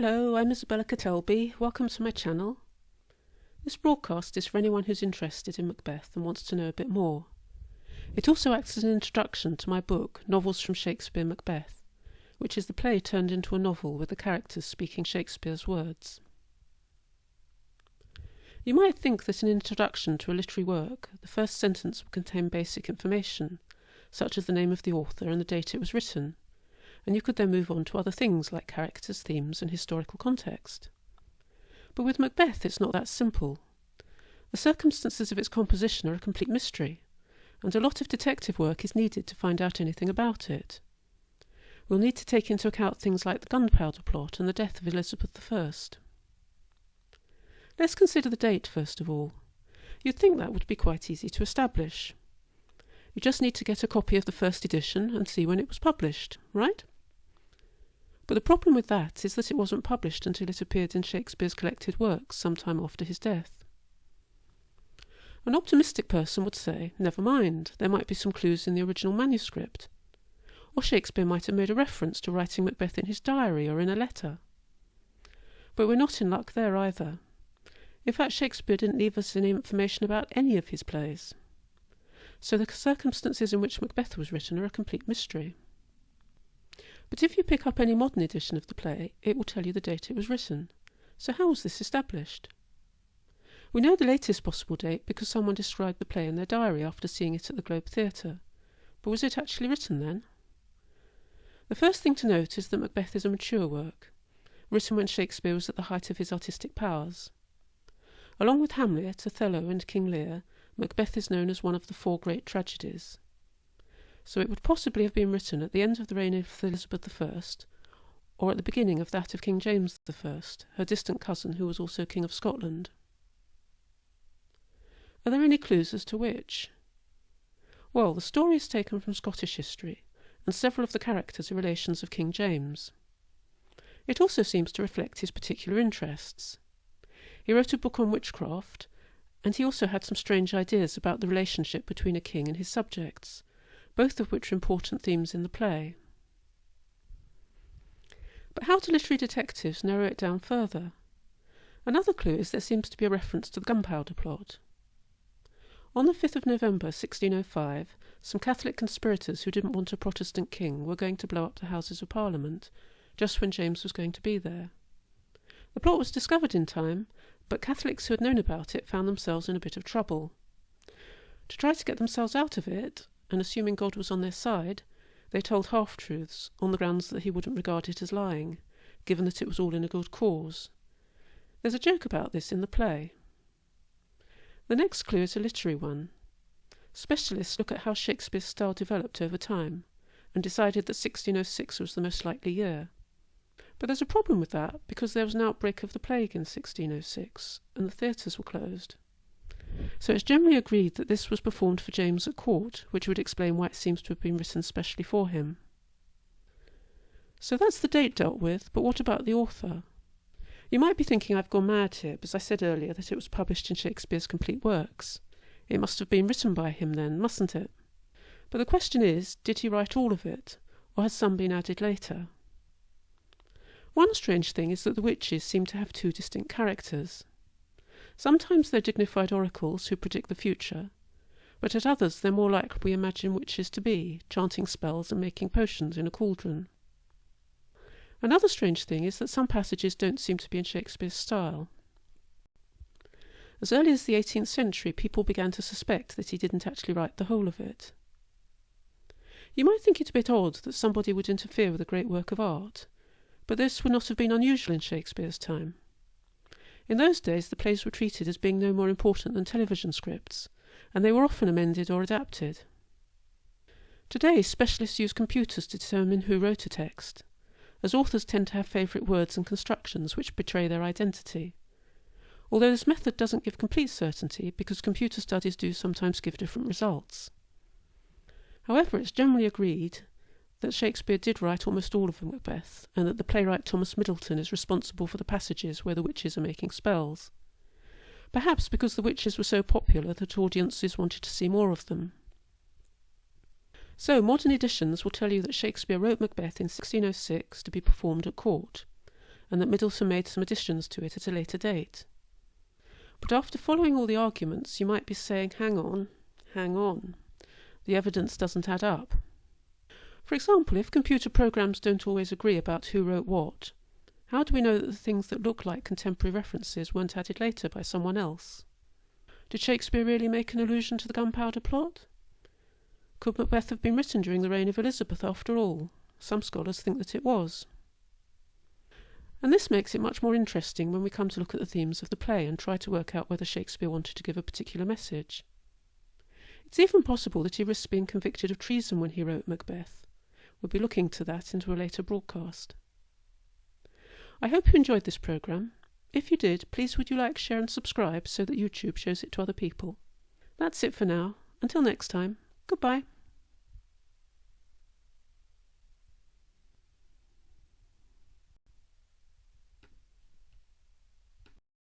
Hello, I'm Isabella Catelby. Welcome to my channel. This broadcast is for anyone who's interested in Macbeth and wants to know a bit more. It also acts as an introduction to my book, Novels from Shakespeare Macbeth, which is the play turned into a novel with the characters speaking Shakespeare's words. You might think that in an introduction to a literary work, the first sentence will contain basic information, such as the name of the author and the date it was written, and you could then move on to other things like characters, themes, and historical context. But with Macbeth it's not that simple. The circumstances of its composition are a complete mystery, and a lot of detective work is needed to find out anything about it. We'll need to take into account things like the Gunpowder Plot and the death of Elizabeth I. Let's consider the date first of all. You'd think that would be quite easy to establish. You just need to get a copy of the first edition and see when it was published, right? But the problem with that is that it wasn't published until it appeared in Shakespeare's collected works sometime after his death. An optimistic person would say, never mind, there might be some clues in the original manuscript. Or Shakespeare might have made a reference to writing Macbeth in his diary or in a letter. But we're not in luck there either. In fact, Shakespeare didn't leave us any information about any of his plays. So the circumstances in which Macbeth was written are a complete mystery. But if you pick up any modern edition of the play, it will tell you the date it was written. So how was this established? We know the latest possible date because someone described the play in their diary after seeing it at the Globe Theatre. But was it actually written then? The first thing to note is that Macbeth is a mature work, written when Shakespeare was at the height of his artistic powers. Along with Hamlet, Othello and King Lear, Macbeth is known as one of the four great tragedies. So it would possibly have been written at the end of the reign of Elizabeth I, or at the beginning of that of King James I, her distant cousin who was also King of Scotland. Are there any clues as to which? Well, the story is taken from Scottish history, and several of the characters are relations of King James. It also seems to reflect his particular interests. He wrote a book on witchcraft, and he also had some strange ideas about the relationship between a king and his subjects, both of which are important themes in the play. But how do literary detectives narrow it down further? Another clue is there seems to be a reference to the Gunpowder Plot. On the 5th of November 1605, some Catholic conspirators who didn't want a Protestant king were going to blow up the Houses of Parliament, just when James was going to be there. The plot was discovered in time, but Catholics who had known about it found themselves in a bit of trouble. To try to get themselves out of it, and assuming God was on their side, they told half-truths on the grounds that he wouldn't regard it as lying, given that it was all in a good cause. There's a joke about this in the play. The next clue is a literary one. Specialists look at how Shakespeare's style developed over time, and decided that 1606 was the most likely year. But there's a problem with that, because there was an outbreak of the plague in 1606, and the theatres were closed. So it's generally agreed that this was performed for James at court, which would explain why it seems to have been written specially for him. So that's the date dealt with, but what about the author? You might be thinking I've gone mad here, because I said earlier that it was published in Shakespeare's complete works. It must have been written by him then, mustn't it? But the question is, did he write all of it, or has some been added later? One strange thing is that the witches seem to have two distinct characters. Sometimes they're dignified oracles who predict the future, but at others they're more like we imagine witches to be, chanting spells and making potions in a cauldron. Another strange thing is that some passages don't seem to be in Shakespeare's style. As early as the 18th century, people began to suspect that he didn't actually write the whole of it. You might think it a bit odd that somebody would interfere with a great work of art, but this would not have been unusual in Shakespeare's time. In those days the plays were treated as being no more important than television scripts, and they were often amended or adapted. Today specialists use computers to determine who wrote a text, as authors tend to have favourite words and constructions which betray their identity. Although this method doesn't give complete certainty, because computer studies do sometimes give different results. However, it's generally agreed that Shakespeare did write almost all of Macbeth, and that the playwright Thomas Middleton is responsible for the passages where the witches are making spells. Perhaps because the witches were so popular that audiences wanted to see more of them. So modern editions will tell you that Shakespeare wrote Macbeth in 1606 to be performed at court, and that Middleton made some additions to it at a later date. But after following all the arguments, you might be saying, hang on, the evidence doesn't add up. For example, if computer programs don't always agree about who wrote what, how do we know that the things that look like contemporary references weren't added later by someone else? Did Shakespeare really make an allusion to the Gunpowder Plot? Could Macbeth have been written during the reign of Elizabeth after all? Some scholars think that it was. And this makes it much more interesting when we come to look at the themes of the play and try to work out whether Shakespeare wanted to give a particular message. It's even possible that he risked being convicted of treason when he wrote Macbeth. We'll be looking to that into a later broadcast. I hope you enjoyed this programme. If you did, please would you like, share and subscribe so that YouTube shows it to other people. That's it for now. Until next time, goodbye.